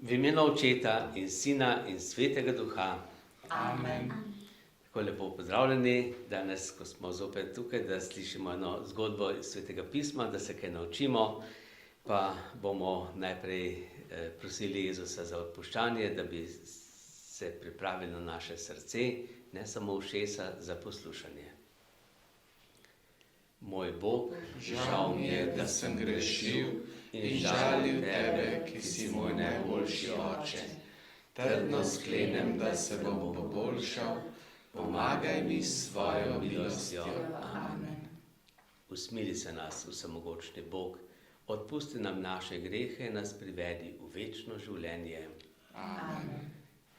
V imenu Očeta in Sina in Svetega Duha. Amen. Tako lepo pozdravljeni danes, ko smo zopet tukaj, da slišimo eno zgodbo iz Svetega pisma, da se kaj naučimo, pa bomo najprej prosili Jezusa za odpuščanje, da bi se pripravili na naše srce, ne samo ušesa, za poslušanje. Moj Bog, Žal mi je, da sem grešil in žalil tebe, ki si moj najboljši oče. Trdno sklenem, da se bom poboljšal, pomagaj mi s svojo milostjo. Amen. Usmili se nas, vsemogočni Bog, odpusti nam naše grehe, nas privedi v večno življenje. Amen.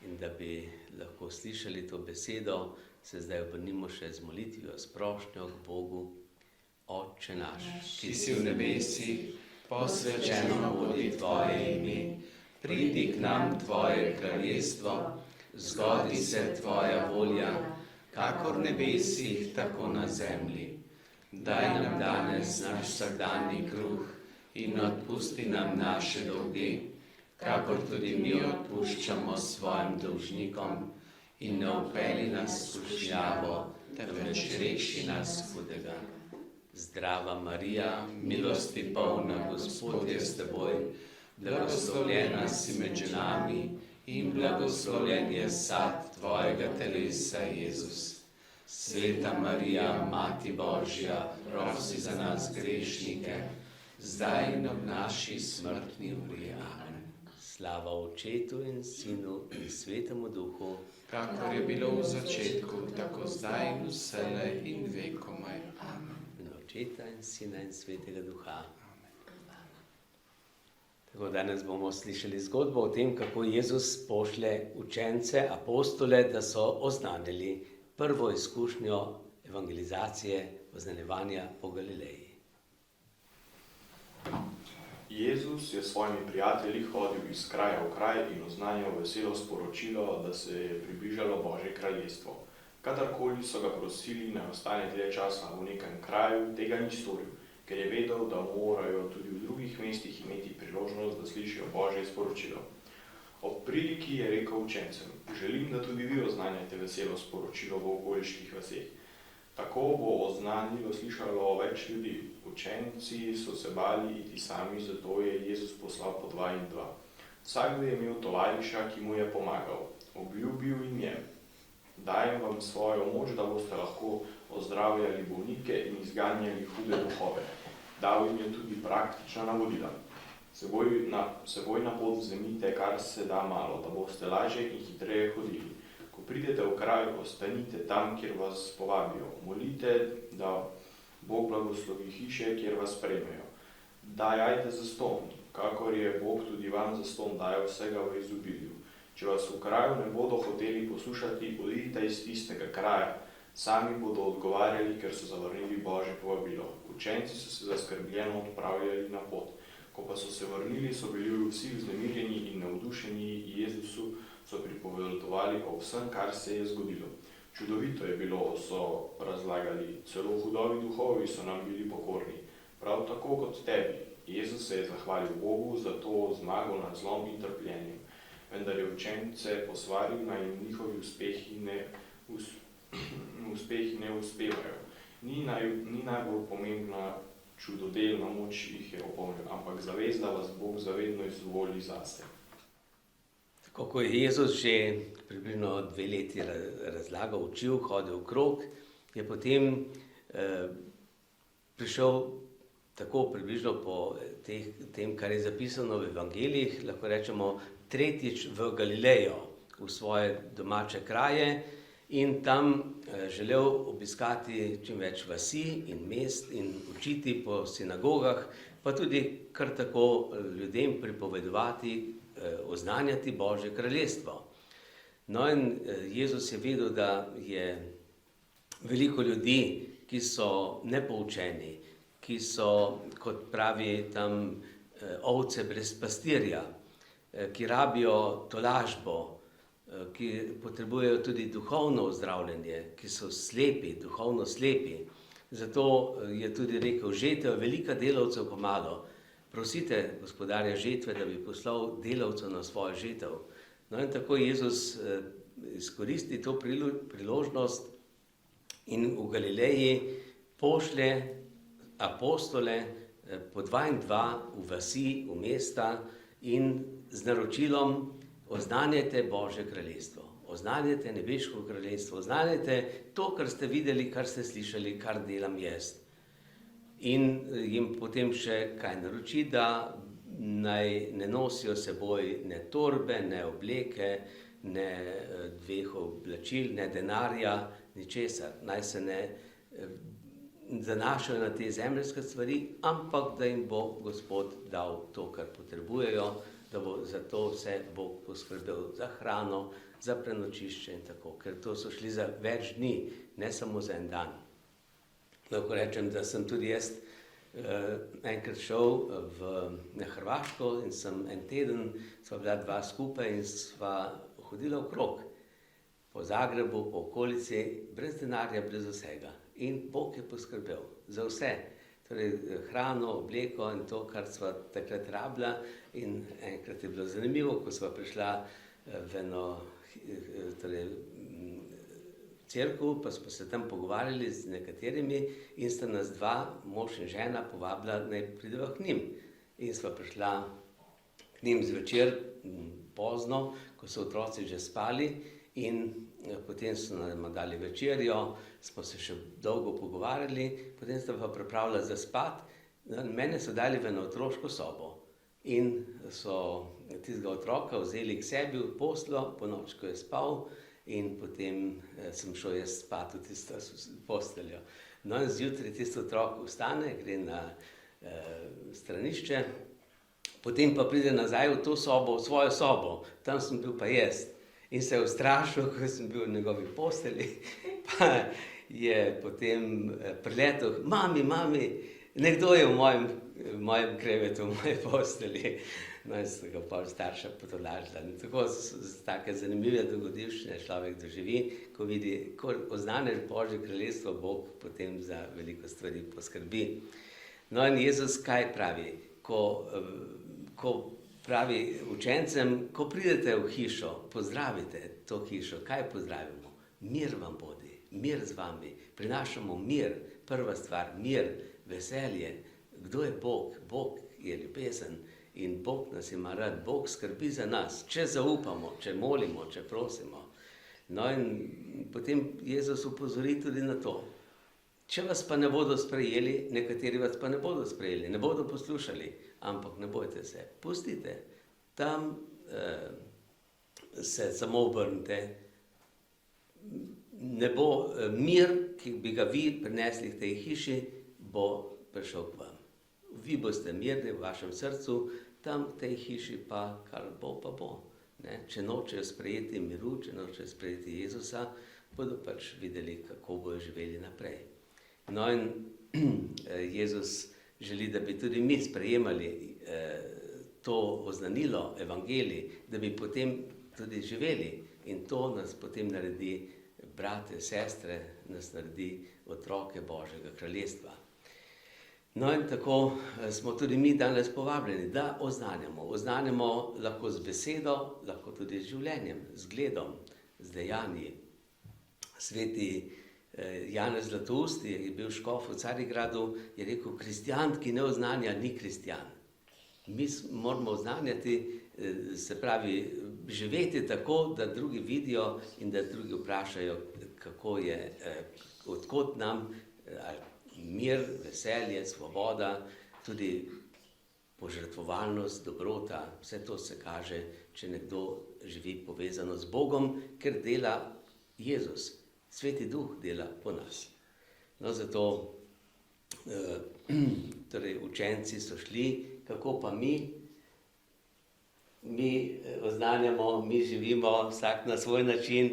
In da bi lahko slišali to besedo, se zdaj obrnimo še z molitvijo, s prošnjo k Bogu. Oče naš, Ki si v nebesih, posvečeno bodi tvoje ime, pridi k nam tvoje kraljestvo, zgodi se tvoja volja, kakor v nebesih, tako na zemlji. Daj nam danes naš vsakdanji kruh in odpusti nam naše dolge, kakor tudi mi odpuščamo svojim dolžnikom, in ne vpelji nas v skušnjavo, temveč reši nas hudega. Zdrava Marija, milosti polna, Gospod je s teboj, Blagoslovljena si med ženami in blagoslovljen je sad tvojega telesa, Jezus. Sveta Marija, Mati Božja, prosi za nas grešnike, zdaj in ob naši smrtni uri. Amen. slava Očetu in Sinu in Svetemu Duhu, Kakor je bilo v začetku, tako zdaj in vselej in vekomaj. Amen. in Očeta in Sina in Svetega Duha. Tako danes bomo slišali zgodbo o tem, kako Jezus pošlje učence, apostole, da so oznanili prvo izkušnjo evangelizacije, oznanjevanja po Galileji. Jezus je s svojimi prijatelji hodil iz kraja v kraj in oznanjal veselo sporočilo, da se je približalo Božje kraljestvo. Kadarkoli so ga prosili, naj ostane dlje časa v nekem kraju, tega ni storil, ker je vedel, da morajo tudi v drugih mestih imeti priložnost, da slišijo Božje sporočilo. Ob priliki je rekel učencem: želim, da tudi vi oznanjate veselo sporočilo v okoliških vaseh. Tako bo oznanilo slišalo več ljudi. Učenci so se bali iti sami, zato je Jezus poslal po 2 in 2. Vsakdo je imel tovariša, ki mu je pomagal. Obljubil jim je: dajem vam svojo moč, da boste lahko ozdravljali bolnike in izganjali hude duhove. Dal jim je tudi praktična navodila. Seboj na pot vzemite, kar se da malo, da boste lažje in hitreje hodili. Ko pridete v kraj, ostanite tam, kjer vas povabijo. Molite, da Bog blagoslovi hiše, kjer vas sprejmejo. Dajajte zastonj, kakor je Bog tudi vam zastonj dajal vsega v izobilju. Če vas v kraju ne bodo hoteli poslušati, odidite iz tistega kraja. Sami bodo odgovarjali, ker so zavrnili Božje povabilo. Učenci so se zaskrbljeno odpravljali na pot. Ko pa so se vrnili, so bili vsi vznemirjeni in navdušeni. Jezusu so pripovedovali o vsem, kar se je zgodilo. Čudovito je bilo, so razlagali, celo hudovi duhovi so nam bili pokorni, prav tako kot tebi. Jezus se je zahvalil Bogu za to zmago nad zlom in trpljenjem. Vendar je učence posvaril, naj jim njihovi uspehi ne uspevajo. Ni najbolj pomembna čudodelna moč jih je opomnil, ampak zavest, da vas Bog zavedno izvoli zase. Tako ko je Jezus že približno 2 leti razlagal, učil, hodil okrog, je potem prišel tako približno po tem, kar je zapisano v evangelijih, lahko rečemo, tretjič v Galilejo, v svoje domače kraje, in tam želel obiskati čim več vasi in mest in učiti po sinagogah, pa tudi kar tako ljudem pripovedovati, oznanjati Božje kraljestvo. No in Jezus je vedel, da je veliko ljudi, ki so nepoučeni, ki so, kot pravi tam, ovce brez pastirja, ki rabijo tolažbo, ki potrebujejo tudi duhovno ozdravljenje, ki so slepi, duhovno slepi. Zato je tudi rekel: žetev velika, delavcev pa malo. prosite gospodarja žetve, da bi poslal delavcev na svojo žetev. No in tako Jezus izkoristi to priložnost in v Galileji pošlje apostole po 2 in 2 v vasi, v mesta in z naročilom oznanjajte Božje kraljestvo, oznanjajte nebeško kraljestvo, oznanjajte to, kar ste videli, kar ste slišali, kar delam jaz. In jim potem še kaj naroči, da naj ne nosijo seboj ne torbe, ne obleke, ne 2 oblačil, ne denarja, ničesar. Naj se ne zanašajo na te zemeljske stvari, ampak da jim bo Gospod dal to, kar potrebujejo, da bo za to vse Bog poskrbel, za hrano, za prenočišče in tako, ker to so šli za več dni, ne samo za en dan. Lahko rečem, da sem tudi jaz enkrat šel na Hrvaško in sem en teden, sva bila 2 skupaj in sva hodila okrog po Zagrebu, po okolici, brez denarja, brez vsega. In Bog je poskrbel za vse, torej hrano, obleko in to, kar sva takrat rabila. In enkrat je bilo zanimivo, ko sva prišla v eno cerkev, pa smo se tam pogovarjali z nekaterimi in sta nas 2, mož in žena, povabila, naj prideva k njim. In sva prišla k njim zvečer, pozno, ko so otroci že spali in potem so nam dali večerjo, smo se še dolgo pogovarjali, potem sta pa pripravila za spat. Mene so dali v eno otroško sobo in so tistega otroka vzeli k sebi v posteljo, po noč, ko je spal, in potem sem šel jaz spat v tisto posteljo. No in zjutraj tisti otrok vstane, gre na stranišče, potem pa pride nazaj v to sobo, v svojo sobo, tam sem bil pa jaz. In se je ustrašil, ko sem bil v njegovi postelji, pa je potem priletel, mami, nekdo je v mojem krevetu, v moji postelji. No in so ga pol starša potolažila. Tako take zanimive dogodivščine človek doživi, ko vidi, ko oznaneš Božje kraljestvo, Bog potem za veliko stvari poskrbi. No in Jezus kaj pravi? Ko pravi učencem, ko pridete v hišo, pozdravite to hišo. Kaj pozdravimo? Mir vam bodi, mir z vami. Prinašamo mir, prva stvar, mir, veselje. Kdo je Bog? Bog je ljubezen. In Bog nas ima rad, Bog skrbi za nas, če zaupamo, če molimo, če prosimo. No in potem Jezus opozori tudi na to. Če vas pa ne bodo sprejeli, nekateri vas pa ne bodo sprejeli, ne bodo poslušali, ampak ne bojte se, pustite. Tam se samo obrnite. Ne bo mir, ki bi ga vi prinesli v tej hiši, bo prišel k vam. Vi boste mirni v vašem srcu, tam v tej hiši pa kar bo, pa bo. Ne? Če nočejo sprejeti miru, če nočejo sprejeti Jezusa, bodo pač videli, kako bojo živeli naprej. No in Jezus želi, da bi tudi mi sprejemali to oznanilo, evangelij, da bi potem tudi živeli. In to nas potem naredi brate, sestre, nas naredi otroke Božjega kraljestva. No in tako smo tudi mi danes povabljeni, da oznanjamo. Oznanjamo lahko z besedo, lahko tudi z življenjem, z gledom, z dejanji. Sveti Janez Zlatoust je bil škof v Carigradu, je rekel, kristjan, ki ne oznanja, ni kristjan. Mi moramo oznanjati, se pravi, živeti tako, da drugi vidijo in da drugi vprašajo, kako je, odkot nam mir, veselje, svoboda, tudi požrtvovalnost, dobrota, vse to se kaže, če nekdo živi povezano z Bogom, ker dela Jezus, Sveti Duh dela po nas. No, zato torej učenci so šli, kako pa mi oznanjamo, mi živimo vsak na svoj način.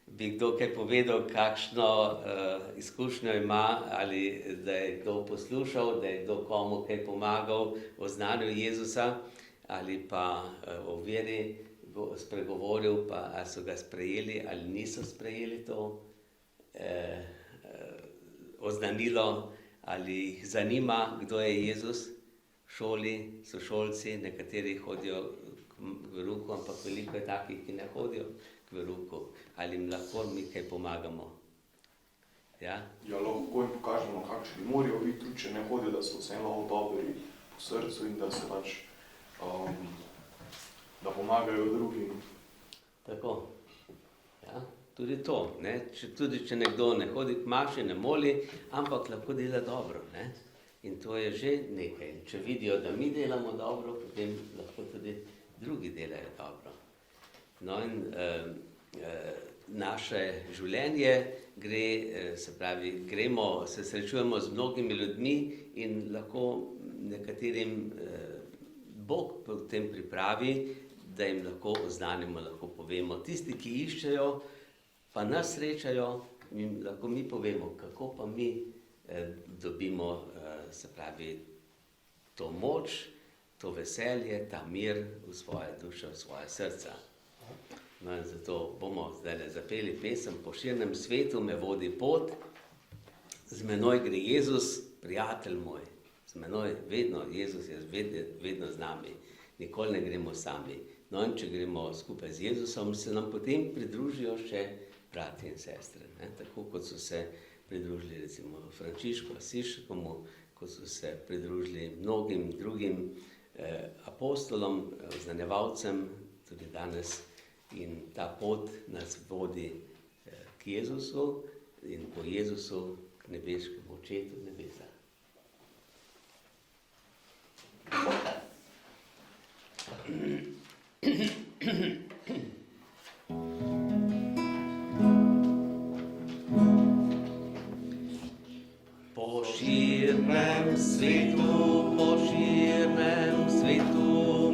Bi kdo kaj povedal, kakšno izkušnjo ima, ali da je kdo poslušal, da je kdo komu kaj pomagal, oznanil Jezusa, ali pa o veri spregovoril, pa ali so ga sprejeli ali niso sprejeli to oznanilo, ali jih zanima, kdo je Jezus. šoli, sošolci, nekateri hodijo k verouku, ampak veliko je takih, ki ne hodijo k verouku. Ali jim lahko mi kaj pomagamo? Ja? Ja, lahko jim pokažemo, kakšni morajo biti, tudi če ne hodijo, da so vseeno dobri po srcu in da se pač, da pomagajo drugim. Tako. Ja? Tudi to, ne? Tudi če nekdo ne hodi k maši, ne moli, ampak lahko dela dobro, ne? In to je že nekaj. Če vidijo, da mi delamo dobro, potem lahko tudi drugi delajo dobro. No in naše življenje gre, se pravi, se srečujemo z mnogimi ljudmi in lahko nekaterim Bog potem pripravi, da jim lahko oznanimo, lahko povemo. Tisti, ki iščejo, pa nas srečajo, lahko mi povemo, kako pa mi dobimo, se pravi, to moč, to veselje, ta mir v svoje duše, v svoje srca. No in zato bomo zdaj zapeli pesem Po širnem svetu me vodi pot, z menoj gre Jezus, prijatelj moj. Z menoj vedno, Jezus je vedno z nami, nikoli ne gremo sami. No in če gremo skupaj z Jezusom, se nam potem pridružijo še brati in sestre. Ne? Tako kot so se pridružili recimo Frančišku Asiškemu, kot so se pridružili mnogim drugim apostolom, oznanjevalcem, tudi danes. In ta pot nas vodi k Jezusu in po Jezusu k nebeškemu Očetu v nebesah. Po širnem svetu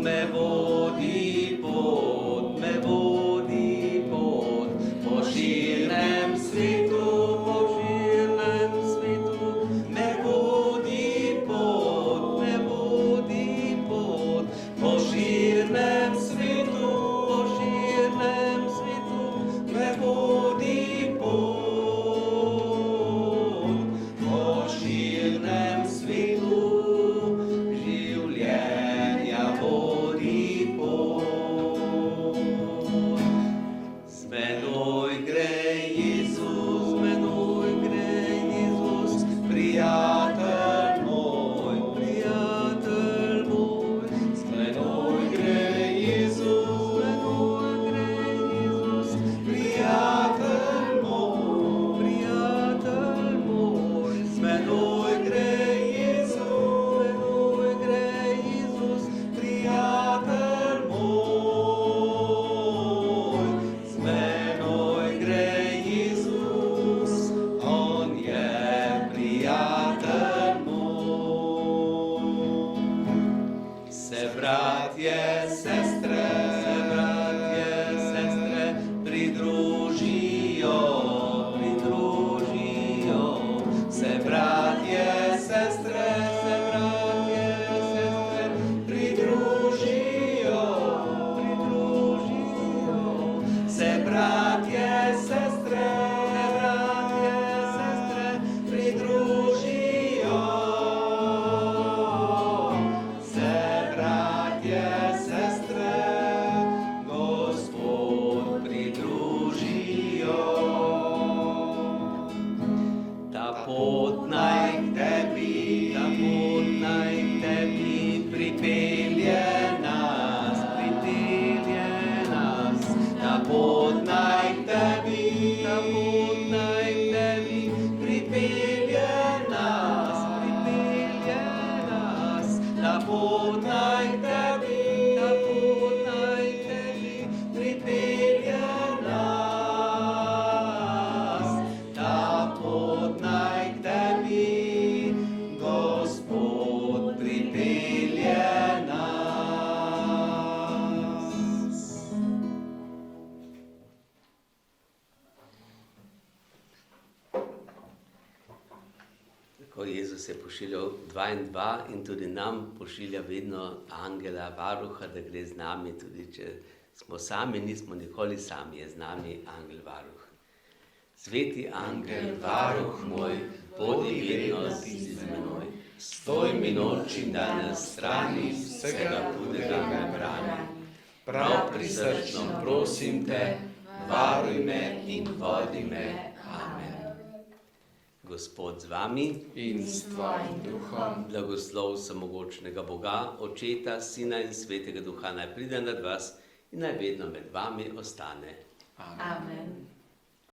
me vodi pot, me vodi pot. Po širnem svetu me vodi pot, me vodi pot. Po širnem svetu me vodi pot. Po širnem svetu življenja vodi pot. Z menoj gre Jezus, prijatelj moj, prijatelj moj. Z menoj gre Jezus, prijatelj moj, prijatelj moj. Z menoj gre Jezus, prijatelj moj. Z menoj gre Jezus, on je prijatelj moj. Se bratje, sestre, pridružijo. Se bratje, sestre, pridružijo. Se bratje, sestre, pridružijo. Se bratje, sestre, Gospod pridružijo. Ta pot naj k tebi pripelje nas. Ta pot naj k tebi pripelje nas. Ta pot naj k tebi pripelje nas. Ta pot naj k tebi, Gospod, pripelje nas. Tako Jezus je pošiljal 2 in 2 in tudi nam pošilja vedno angela, varuha, da gre z nami, tudi če smo sami, nismo nikoli sami, je z nami angel varuh. Sveti angel, varuh moj, bodi vedno ti z menoj. stoj mi noč in dan na strani vsega hudega me brani. Prav prisrčno prosim te, varuj me in vodi me. Amen. Gospod z vami In s tvojim duhom, blagoslov samogočnega Boga, Očeta, Sina in Svetega Duha naj pride nad vas in naj vedno med vami ostane. amen. Amen.